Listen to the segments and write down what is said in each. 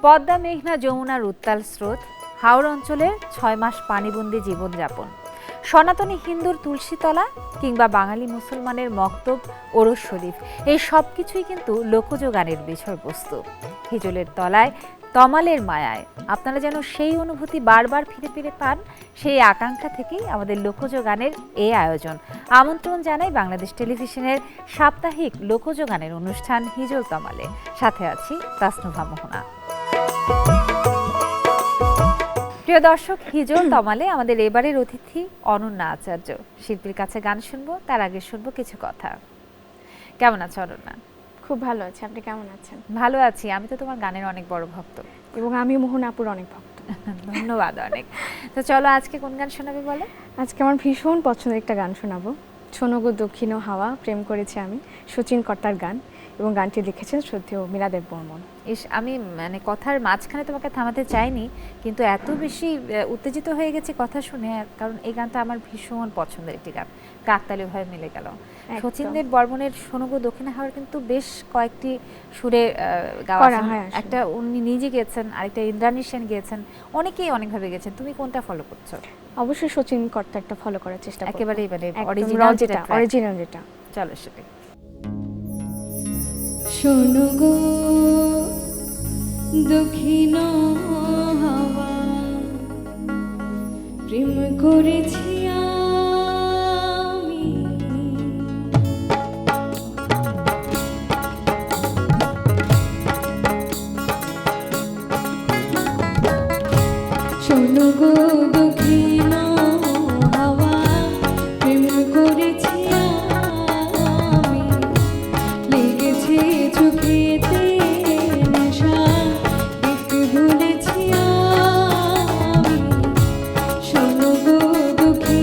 পদ্মা, মেঘনা, যমুনার উত্তাল স্রোত, হাওড় অঞ্চলের ৬ মাস পানিবন্দী জীবনযাপন, সনাতনী হিন্দুর তুলসীতলা কিংবা বাঙালি মুসলমানের মক্তব ওরস শরীফ, এই সব কিছুই কিন্তু লোকজ গানের বিষয়বস্তু। হিজলের তলায় তমালের মায়ায় আপনারা যেন সেই অনুভূতি বারবার ফিরে ফিরে পান, সেই আকাঙ্ক্ষা থেকেই আমাদের লোকজ গানের এই আয়োজন। আমন্ত্রণ জানাই বাংলাদেশ টেলিভিশনের সাপ্তাহিক লোকজ গানের অনুষ্ঠান হিজল তমালে। সাথে আছি তাসনুভা মোহনা। প্রিয় দর্শক, হিজল তমালে আমাদের এবারের অতিথি অনন্যা আচার্য। শিল্পীর কাছে গান শুনবো, তার আগে শুনবো কিছু কথা। কেমন আছো অনন্যা? খুব ভালো আছি, আপনি কেমন আছেন? ভালো আছি, আমি তো তোমার গানের অনেক বড় ভক্ত এবং আমি মোহনা আপুর অনেক ভক্ত। ধন্যবাদ অনেক। তো চলো আজকে কোন গান শোনাবে বলো? আজকে আমার ভীষণ পছন্দের একটা গান শোনাবো, শোনো গো দক্ষিণ হাওয়া, প্রেম করেছি আমি, শচীন কর্তার গান, এবং গানটি লিখেছেন শ্রদ্ধেয় মীরাদেব বর্মন। আমি মানে কথার মাঝখানে তোমাকে থামাতে চাইনি, কিন্তু এত বেশি উত্তেজিত হয়ে গেছি কথা শুনে, কারণ এই গানটা আমার ভীষণ পছন্দের একটি গান, কাকতালীয়ভাবে মিলে গেল। শচীনদেব বর্মনের শোনো গো দক্ষিণ হাওয়ার কিন্তু বেশ কয়েকটি সুরে গাওয়া, একটা উনি নিজে গেয়েছেন, আরেকটা ইন্দ্রাণী সেন গেয়েছেন, অনেকেই অনেকভাবে গেছেন। তুমি কোনটা ফলো করছো? অবশ্যই শচীন কর্তারটা ফলো করার চেষ্টা করব, একেবারে অরিজিনাল যেটা। চলো সেটাই। শোনো গো দক্ষিণ হাওয়া, প্রেম করেছি আমি, শোনো গো দক্ষিণ হাওয়া, প্রেম করেছি আমি, লেগেছে চোখেতে নেশা, দেখতে ভুলেছি আমি, শোনো গো দক্ষিণ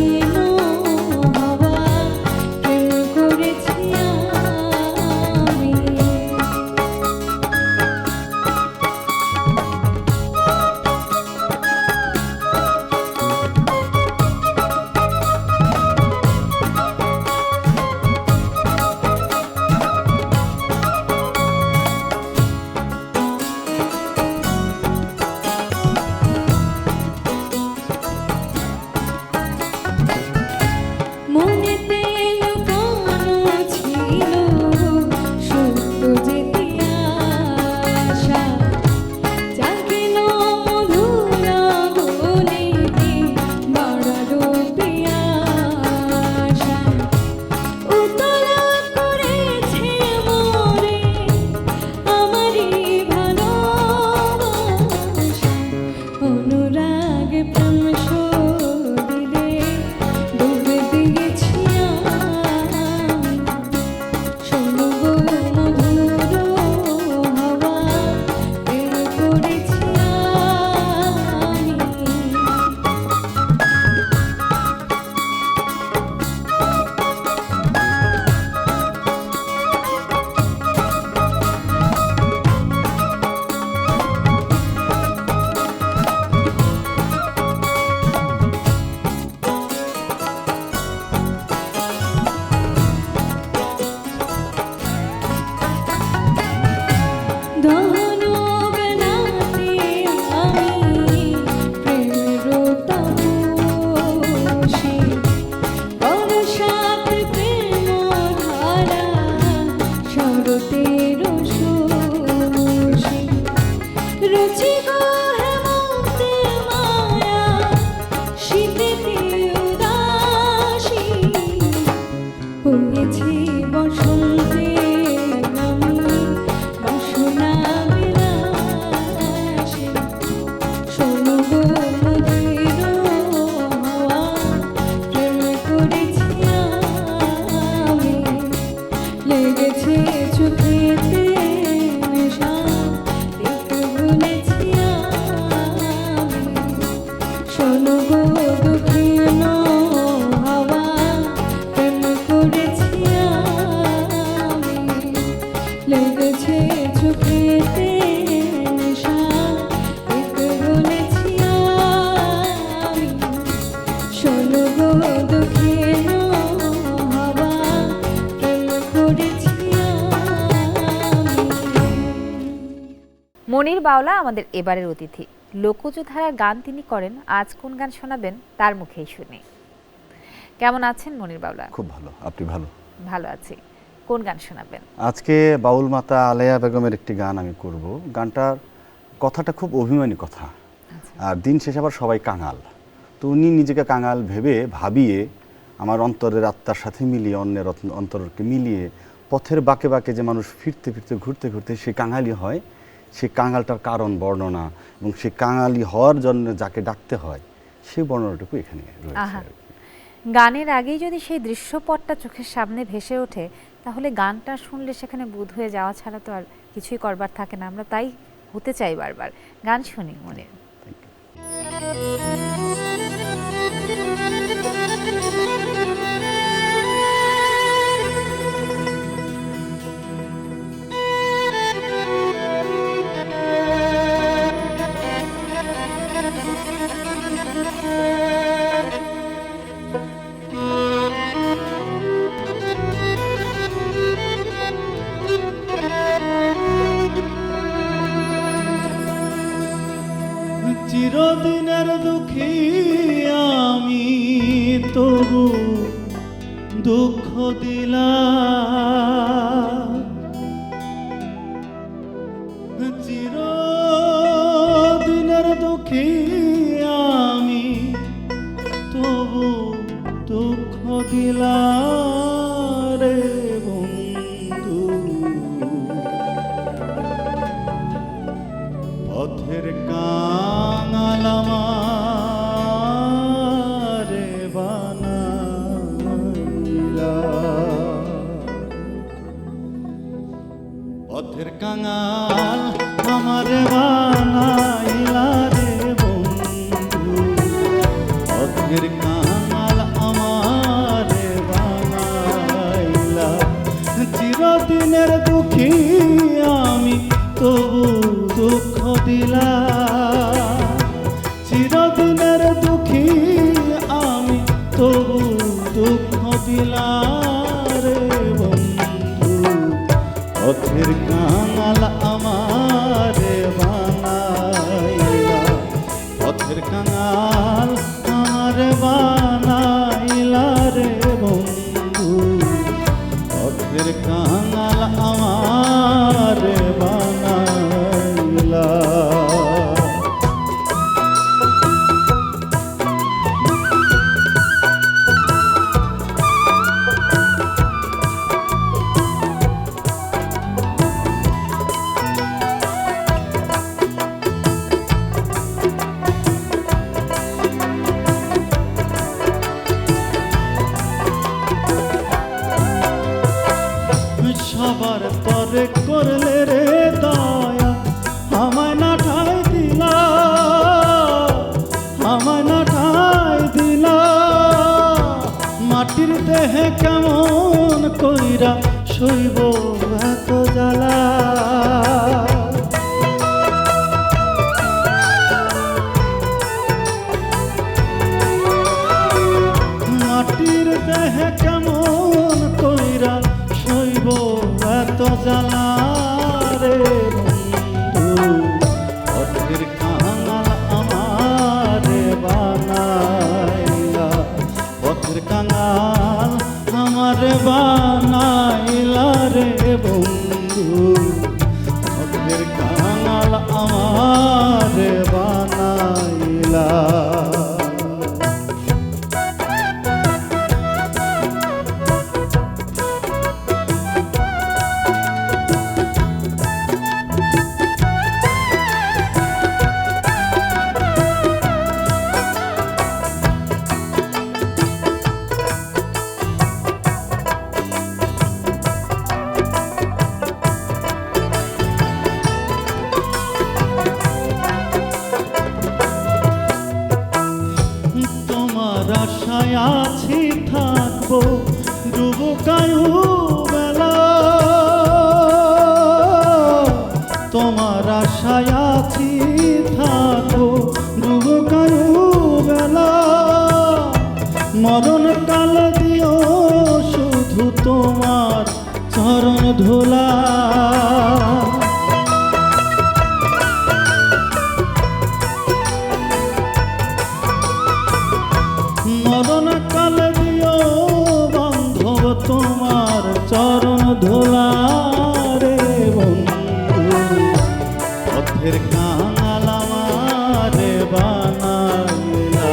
মনির বাউলা আমাদের এবারের অতিথি। লোকজ ধারার গান তিনি করেন। আজ কোন গান শোনাবেন তার মুখেই শুনি। কেমন আছেন মনির বাউলা? খুব ভালো। আপনি ভালো? ভালো আছি। কোন গান শোনাবেন? আজকে বাউল মাতা আলেয়া বেগমের একটি গান আমি করব। গানটার কথাটা খুব অভিমানী কথা, আর দিন শেষে আবার সবাই কাঙাল। তো উনি নিজেকে কাঙাল ভাবিয়ে আমার অন্তরের আত্মার সাথে মিলিয়ে, অন্যের অন্তরকে মিলিয়ে পথের বাঁকে বাঁকে যে মানুষ ফিরতে ফিরতে ঘুরতে ঘুরতে সে কাঙালি হয়, সে কাঙালটার কারণ বর্ণনা এবং সে কাঙালি হওয়ার জন্য যাকে ডাকতে হয় সেই বর্ণনাটুকু এখানে রয়েছে। গানের আগেই যদি সেই দৃশ্যপটটা চোখের সামনে ভেসে ওঠে, তাহলে গানটা শুনলে সেখানে বুঁদ হয়ে যাওয়া ছাড়া তো আর কিছুই করবার থাকে না। আমরা তাই হতে চাই বারবার। গান শুনি মনির। চিরদিনের দুঃখী আমি, তবু দুঃখ দিলাম। চিরদিনের দুঃখী আমি, তবু দুঃখ দিলাম রে বন্ধু। পথের কাঙাল আমারে বানাইলা, পথের কাঙাল আমারে বানাইলা রে বন্ধু। পথের কাঙাল আমারে বানাইলা। চিরদিনের দুঃখী আমি, তবু দুঃখ দিলা। চিরদিনের দুঃখী আমি, তবু দুঃখ দিলা রে বন্ধু। পথের কাঙাল আমারে বানাইলা, পথের কাঙাল আমারে বানাইলা রে বন্ধু। পথের কাঙাল আমারে বানাইলা। সবার তরে করলে রে দয়া, আমায় না ঠাই দিলা, আমায় না ঠাই দিলা। মাটির দেহে কেমন কইরা শৈব এত জ্বালা। মাটির দেহে কেমন কইরা শৈব এত জ্বালা রে বন্ধু। পথের কাঙাল আমারে বানাইলা, পথের কাঙাল আমারে বানাইলা রে বন্ধু। পথের কাঙাল আমারে বানাইলা। তোমার আশায় আছি থাকবো ডুবুকায়ু বেলা। তোমার আশায় আছি থাকবো ডুবুকায়ু বেলা। মরণ কাল দিও শুধু তোমার চরণ ধুলা। তোমার চরণ ধুলা রে বন্ধু, পথের কাঙাল আমারে বানাইলা,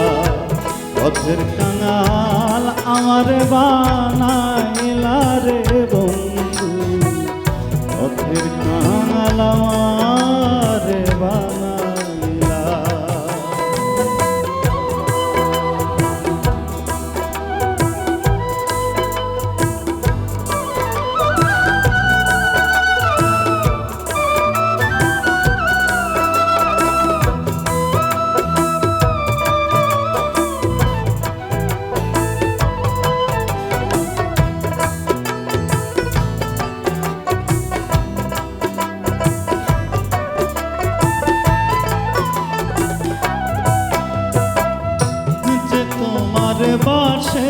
পথের কাঙাল আমারে বানাইলা রে বন্ধু, পথের কাঙাল আমারে বানাইলা। যে তোমার বাসে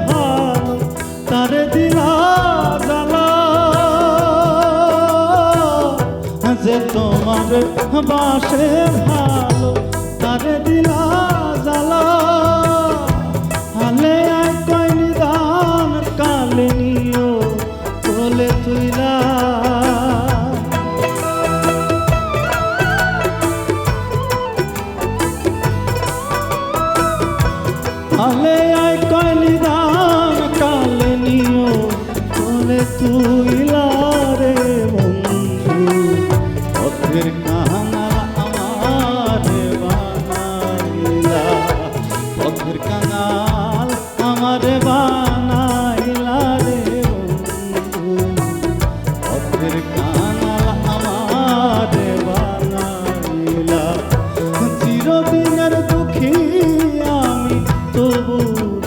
ভালো তারে দিলা জ্বালা, যে তোমার বাসে ভালো তারে দিলা জ্বালা, হালে এক কয় নিদান কালে নিও বলে তুইলা, আলে আয় কয়লি দান কালে নিও বলে তুইলা রে বন্ধু, পথের কাঙাল আমারে বানাইলা, পথের কাঙাল আমারে বানাইলা রে বন্ধু, পথের কাঙাল আমারে বানাইলা। চিরদিনের দুঃখী আমি তবু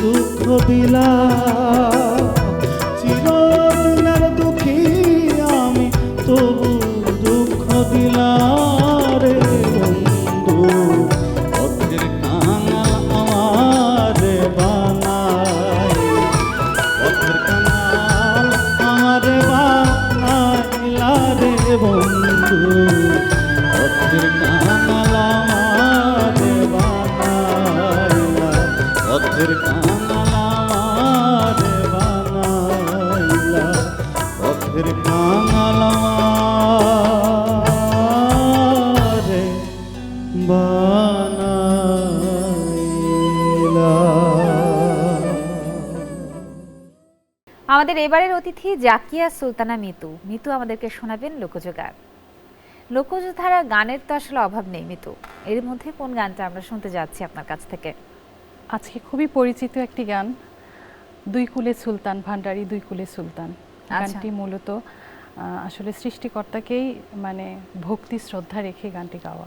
দুঃখ দিলা, চিরদিনের দুঃখী আমি তবু দুঃখ দিলা রে বন্ধু, পথের কাঙাল আমারে বানাই, পথের কাঙাল আমারে বানাইলা রে বন্ধু, পথের কাঙাল আমারে বানাইলা, পথের কাঙাল আমারে বানাইলা, পথের কাঙাল আমারে বানাইলা। আমাদের এবারের অতিথি জাকিয়া সুলতানা মিতু। মিতু আমাদেরকে শোনাবেন লোকজ গান। লোকজ ধারা গানের তো আসলে অভাব নেই মিতু, এর মধ্যে কোন গানটা আমরা শুনতে যাচ্ছি আপনার কাছ থেকে? আজকে খুবই পরিচিত একটি গান, দুই কুলে সুলতান ভান্ডারী দুই কুলে সুলতান। গানটি মূলত আসলে সৃষ্টিকর্তাকেই মানে ভক্তি শ্রদ্ধা রেখে গানটি গাওয়া।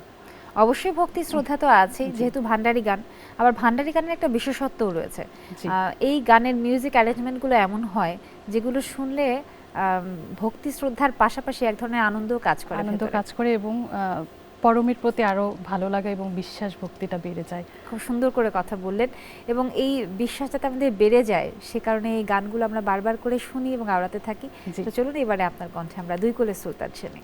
অবশ্যই ভক্তি শ্রদ্ধা তো আছে, যেহেতু ভান্ডারী গান, আবার ভান্ডারী গানের একটা বিশেষত্বও রয়েছে। এই গানের মিউজিক অ্যারেঞ্জমেন্টগুলো এমন হয় যেগুলো শুনলে ভক্তি শ্রদ্ধার পাশাপাশি এক ধরনের আনন্দও কাজ করে, এবং পরমের প্রতি আরো ভালো লাগা এবং বিশ্বাস ভক্তিটা বেড়ে যায়। খুব সুন্দর করে কথা বললেন, এবং এই বিশ্বাস যাতে আমাদের বেড়ে যায় সে কারণে এই গানগুলো আমরা বারবার করে শুনি এবং আওড়াতে থাকি। তো চলুন এবারে আপনার কণ্ঠে আমরা দুই কুলে সুলতান শুনি।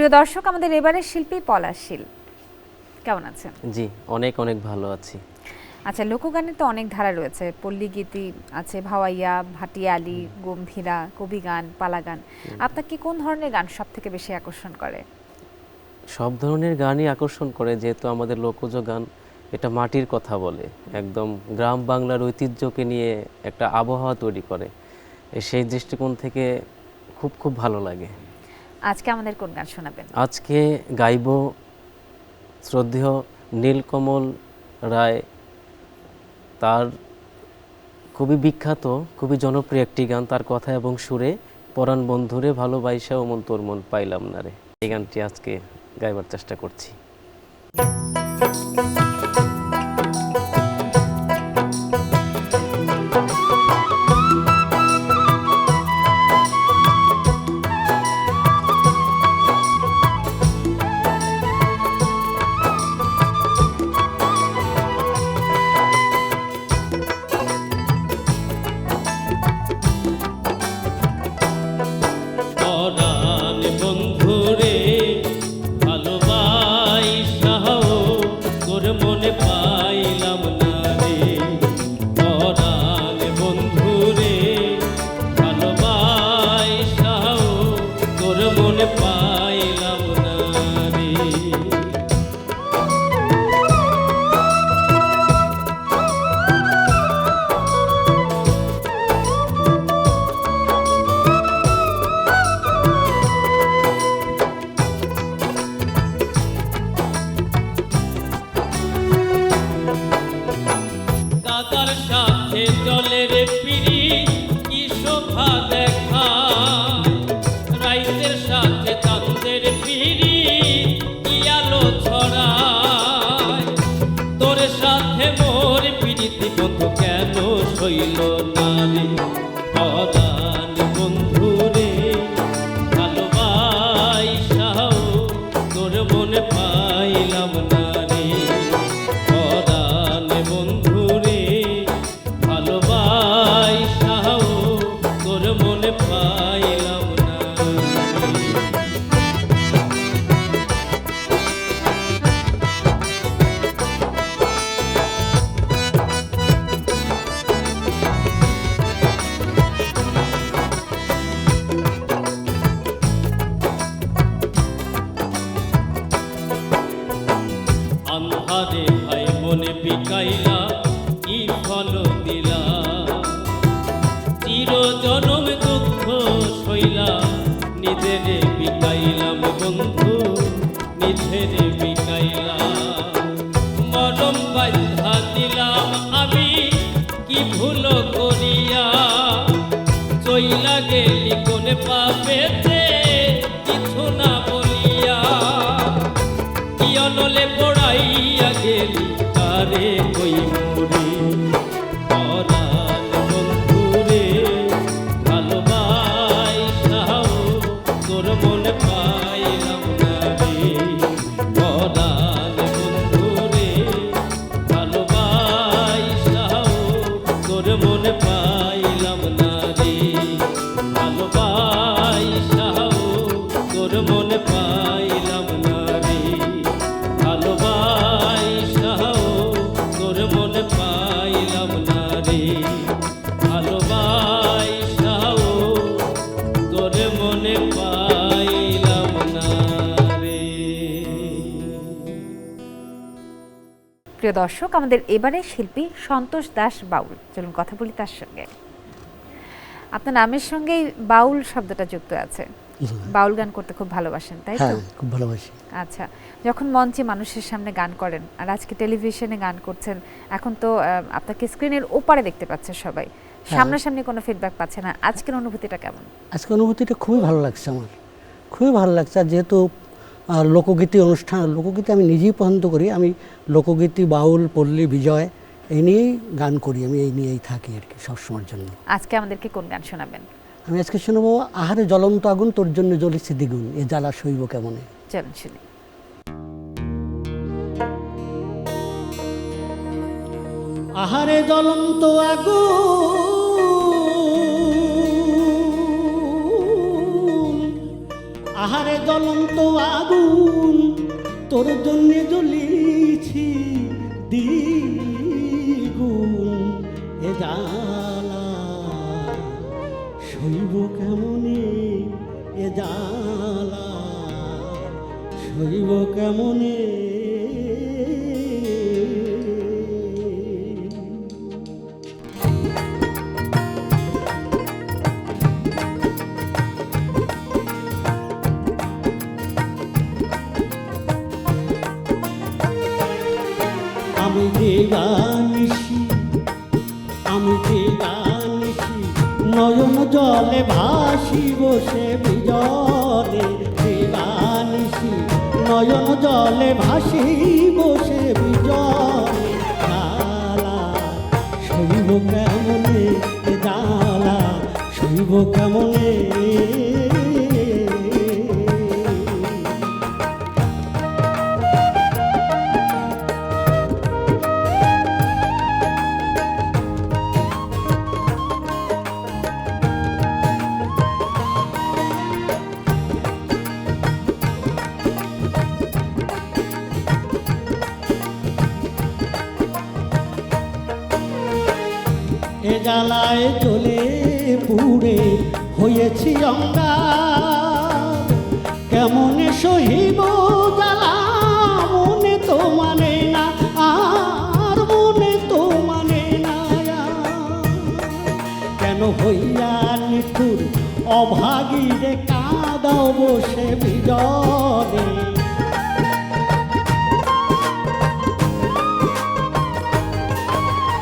প্রিয় দর্শক, আমাদের এবারের শিল্পী পলাশ শীল, কেমন আছেন? জি, অনেক অনেক ভালো আছি। আচ্ছা, লোকগানের তো অনেক ধারা রয়েছে, পল্লী গীতি আছে, ভাওয়াইয়া, ভাটিয়ালি, গম্ভীরা, কবি গান, পালা গান। আপনাকে কোন ধরনের গান সব থেকে বেশি আকর্ষণ করে? সব ধরনের গানই আকর্ষণ করে, যেহেতু আমাদের লোকজ গান এটা মাটির কথা বলে, একদম গ্রাম বাংলার ঐতিহ্যকে নিয়ে একটা আবহাওয়া তৈরি করে। সেই দৃষ্টিকোণ থেকে খুব খুব ভালো লাগে। আজকে আমাদের কোন গান শোনাবেন? আজকে গাইব শ্রদ্ধেয় নীলকমল রায়, তার খুবই বিখ্যাত, খুবই জনপ্রিয় একটি গান, তার কথা এবং সুরে, পরাণ বন্ধুরে ভালোবাইসা ওমন তোর মন পাইলাম না রে। এই গানটি আজকে গাইবার চেষ্টা করছি। পরাণ বন্ধুরে ভালোবাইসাও তোর মনে পাইলাম না রে। পরাণ বন্ধুরে ভালোবাইসাও তোর মনে পাইলাম না রে। দাদার সাথে জলের পিড়ি কি শোভা দেখায়, রাইতের সাথে চাঁদের পিড়ি কি আলো ছড়ায়। তোর সাথে মোর পিড়িতি বন্ধু কেন সইল না রে। পরাণ বন্ধুরে ভালোবাইসাও তোর মনে পাইলাম না রে। পরাণ বন্ধুরে ভালোবাইসাও তোর মনে পাইলাম না রে। আন্ধারে ভাই মনে বিকাইলা কি ফল দিলা, চির জনম দুঃখ সইলা নিজেরে বিকাইলাম বন্ধু, নিজেরে বিকাইলাম। মরম বাঁধা দিলাম আমি কি ভুল করিয়া, চইলা গেলি কোন পাপেতে কিছু না বলিয়া। কি অনলে পড়াইয়া গেলি তারে কই মুড়ি। পরাণ বন্ধুরে ভালোবাইসাও তোর মনে পাইলাম না রে। পরাণ বন্ধুরে ভালোবাইসাও তোর মনে পাইলাম না রে। ভালোবাইসাও তোর মনে পাইলাম না রে। ভালোবাইসাও তোর মনে পাইলাম না রে। ভালোবাইসাও তোর মনে পাইলাম না রে। প্রিয় দর্শক, আমাদের এবারের শিল্পী সন্তোষ দাস বাউল, চলুন কথা বলি তার সঙ্গে। আপনার নামের সঙ্গেই বাউল শব্দটা যুক্ত আছে। বাউল গান করতে খুব ভালোবাসেন, তাই তো? হ্যাঁ, খুব ভালোবাসি। আচ্ছা, যখন মঞ্চে মানুষের সামনে গান করেন আর আজকে টেলিভিশনে গান করছেন, এখন তো আপনাকে স্ক্রিনের ওপারে দেখতে পাচ্ছে সবাই, সামনাসামনি কোনো ফিডব্যাক পাচ্ছে না, আজকের অনুভূতিটা কেমন? আজকে অনুভূতিটা খুবই ভালো লাগছে আমার, খুবই ভালো লাগছে। আর যেহেতু লোকগীতি অনুষ্ঠান, লোকগীতি আমি নিজেই পছন্দ করি। আমি লোকগীতি, বাউল, পল্লী, বিজয় এই নিয়েই গান করি, আমি এই নিয়েই থাকি আর কি সবসময়ের জন্য। আজকে আমাদেরকে কোন গান শোনাবেন? আমি আজকে শুনবো আহারে জ্বলন্ত আগুন তোর জন্য জ্বলিছে দ্বিগুণ, এ জ্বালা সইব কেমনে। চলুন শুনি। আহারে জ্বলন্ত আগুন আহারে জ্বলন্ত আগুন তোর জন্যে জ্বলিছি দ্বিগুণ এ জ্বালা সইব কেমনে এ জ্বালা সইব কেমনে আমি যে গানিসি আমি যে গানিসি নয়ন জলে ভাসি বসে বিজলে যে গানিসি নয়ন জলে ভাসি বসে বিজলে জ্বালা সইব কেমনে এ জ্বালা সইব কেমনে এ জ্বালায় চলে পুড়ে হয়েছি অঙ্গার কেমনে সহিব জ্বালা মনে তো মানে না আর মনে তো মানে না কেন হইয়া নিঠুর অভাগীরে কাঁদাও বসে বিজলে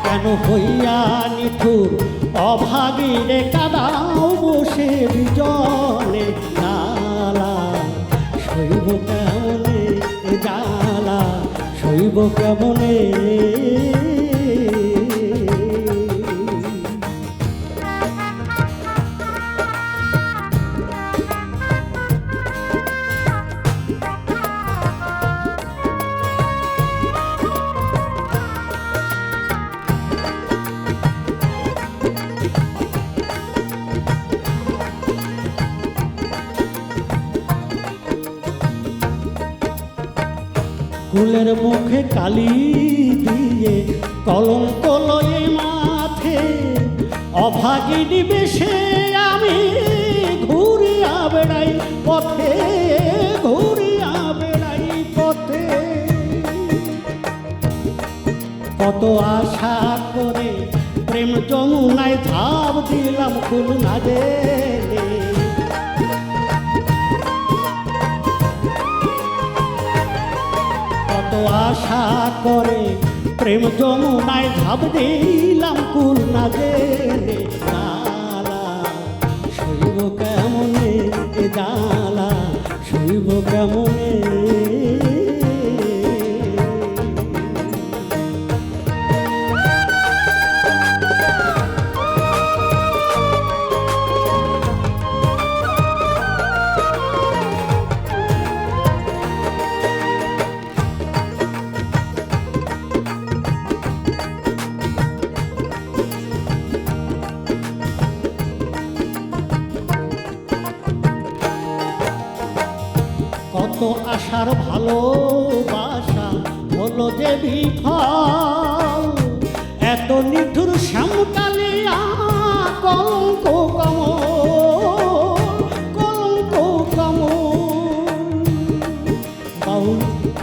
কেন হইয়া নিঠুর অভাগীরে কাদাও বসে বিজলে জ্বালা সইব কেমনে এ জ্বালা সইব কেমনে কুলের মুখে কালি দিয়ে কলঙ্ক লয়ে মাথে অভাগিনী বেশে আমি ঘুরিয়া বেড়াই পথে ঘুরিয়া বেড়াই পথে কত আশা করে প্রেম যমুনায় ঝাঁপ দিলাম কুল না জেনে কত আশা করে প্রেম যমুনায় ঝাঁপ দিলাম কুল না জেনে জ্বালা সইব কেমনে এ জ্বালা সইব কেমনে কত আশার ভালোবাসা হলো যে বিফল এত নিঠুর শ্যামকালিয়া কলঙ্ক কলঙ্ক বাউল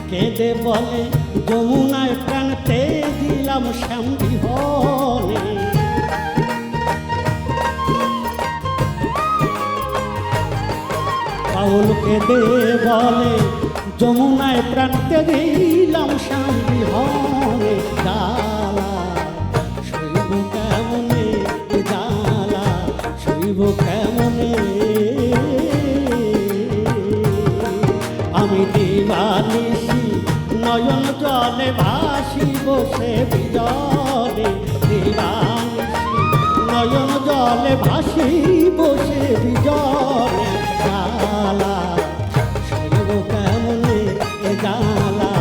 কেঁদে বলে যমুনায় প্রাণতে দিলাম শ্যাম বিহনে বাউল কেঁদে বলে যমুনায় প্রাণতে দিলাম শ্যাম বিহনে জ্বালা সইব কেমনে জ্বালা সইব কেমনে আমি দিবানিসি নয়ন জলে ভাসি বসে বিজলে দিবানিসি নয়ন জলে ভাসি বসে বিজলে জ্বালা সইব কেমনে জ্বালা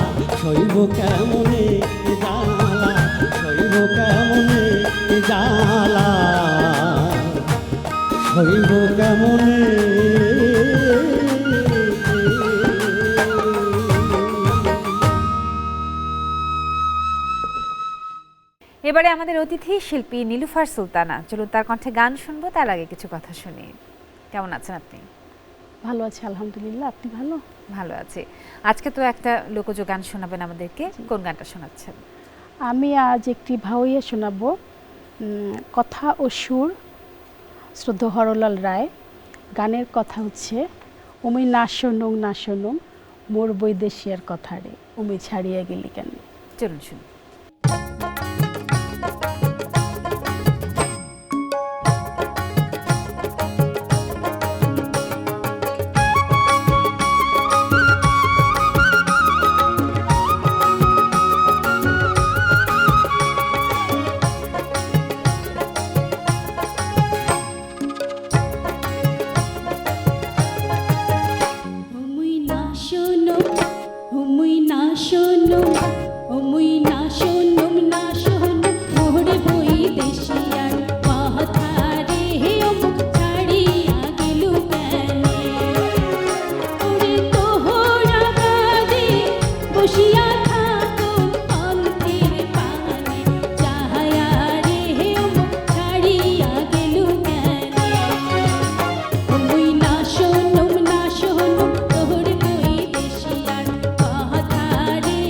সইব কেমনে জ্বালা সইব কেমনে জ্বালা সইব কেমনে এবারে আমাদের অতিথি শিল্পী নীলুফার সুলতানা, চলুন তার কণ্ঠে গান শুনবো। তার আগে কিছু কথা শুনি। কেমন আছেন আপনি? ভালো আছি আলহামদুলিল্লাহ, আপনি ভালো? ভালো আছি। আজকে তো একটা লোকজ গান শোনাবেন আমাদেরকে, কোন গানটা শোনাচ্ছেন? আমি আজ একটি ভাওয়াইয়া শোনাবো, কথা ও সুর শ্রদ্ধা হরলাল রায়। গানের কথা হচ্ছে উমি না শোনুং মোর বৈদেশিয়ার কথা রে, উমি ছাড়িয়া গেলি কেন। চলুন শুনি। মুই না শোনো মুই না শোনো না শোনো মোর বৈদেশিয়ার কথা রে, মুখ ছাড়িয়া গেলু কেন। ওরে তোহরা বাদে বসিয়া থাকো অন্তের পানে, চাহায়া রে মুখ ছাড়িয়া গেলু কেন। মুই না শোনো তোর বৈদেশিয়ার কথা রে,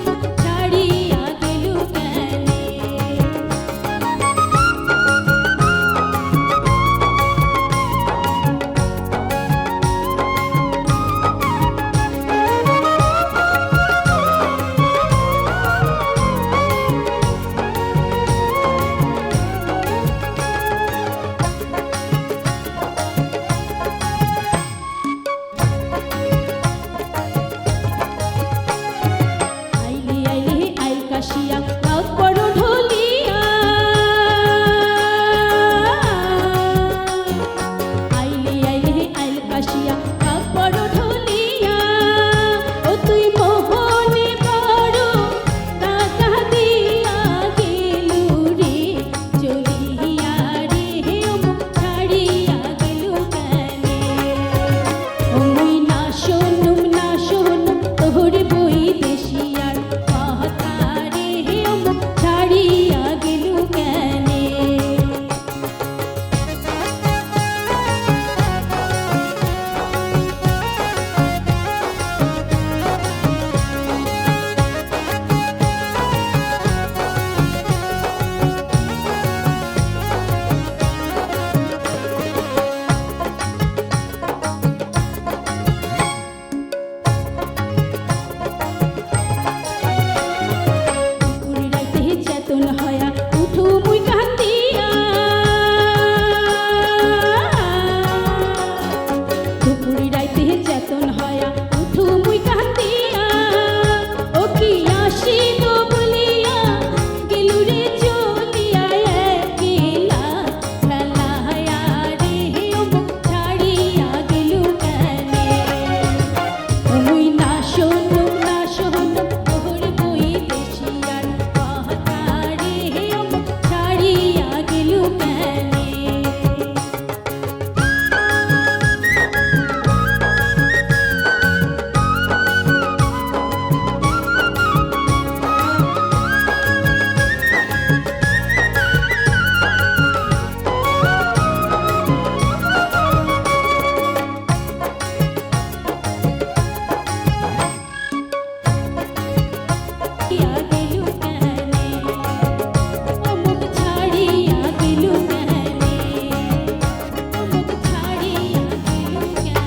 মুখ ছাড়িয়া গেলু কেন। আইলি আইলি আইল কাশিয়া রাত বড় ঢলিয়া, আইলি আইলি আইল কাশিয়া রাত বড় ঢলিয়া। ও তুই মোহনে বড় টাকা দিয়া গেলু রে, চলিয়া রে মুখ ছাড়িয়া গেলু কেন। মুই না শোনো তোর বৈদেশিয়ার কথা রে, মুখ ছাড়িয়া গেলু কেন। দুপুরে রাইতে চেতন হয়া উঠু মুই কান্দিয়া, দুপুরে রাইতে চেতন হয়া উঠু মুই কান্দিয়া। ও কি আসিব বলিয়া গেলু রে চলিয়া, একলা ফেলায়া রে মুখ ছাড়িয়া গেলু কেন। মুই না শোনো তোর বৈদেশিয়ার কথা রে, মুখ ছাড়িয়া গেলু কেন। ছাড়িয়া গেলু কেন, মুখ ছাড়িয়া গেলু কেন, মুখ ছাড়িয়া গেলু কেন।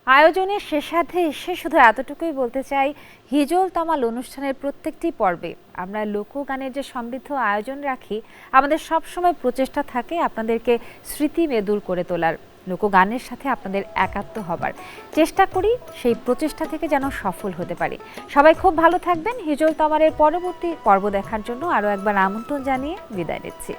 আয়োজনের শেষার্ধে এসে শুধু এতটুকুই বলতে চাই, হিজল তমাল অনুষ্ঠানের প্রত্যেকটি পর্বে আমরা লোকগানের যে সমৃদ্ধ আয়োজন রাখি, আমাদের সবসময় প্রচেষ্টা থাকে আপনাদেরকে স্মৃতি মেদুর করে তোলার, লোকগানের সাথে আপনাদের একাত্ম হবার চেষ্টা করি। সেই প্রচেষ্টা থেকে যেন সফল হতে পারি। সবাই খুব ভালো থাকবেন। হিজল তমালের পরবর্তী পর্ব দেখার জন্য আরও একবার আমন্ত্রণ জানিয়ে বিদায় নিচ্ছি।